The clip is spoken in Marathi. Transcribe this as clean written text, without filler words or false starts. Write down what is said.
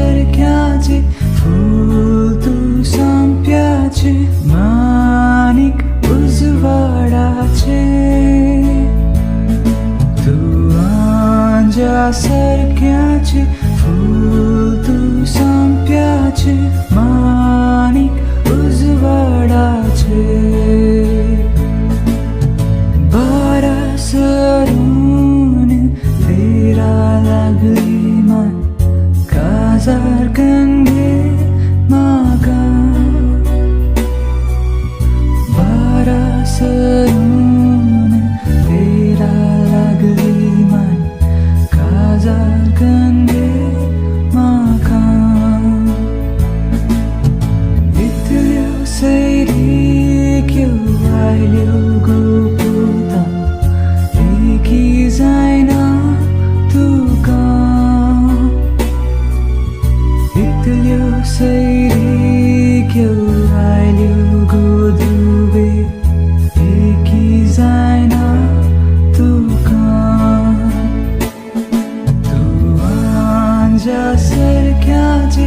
सारख्याचे फूल तू संप्याचे माणिक उजवाडाचे तू आंजा सारख्याचे फूल तू संप्याचे माणिक उजवाडाचे बारासरून तेरा लागली मान काजार कंगे मागा बारासरून तेरा लागली मान काजार कंगे मागा इतल्यो सैरिक्यो आयल्यो गोपुता एकी जायना तुका इतल्यो सैरिक्यो आयल्यो गोदुबे एकी जायना तुका तू आंजा सारख्याचे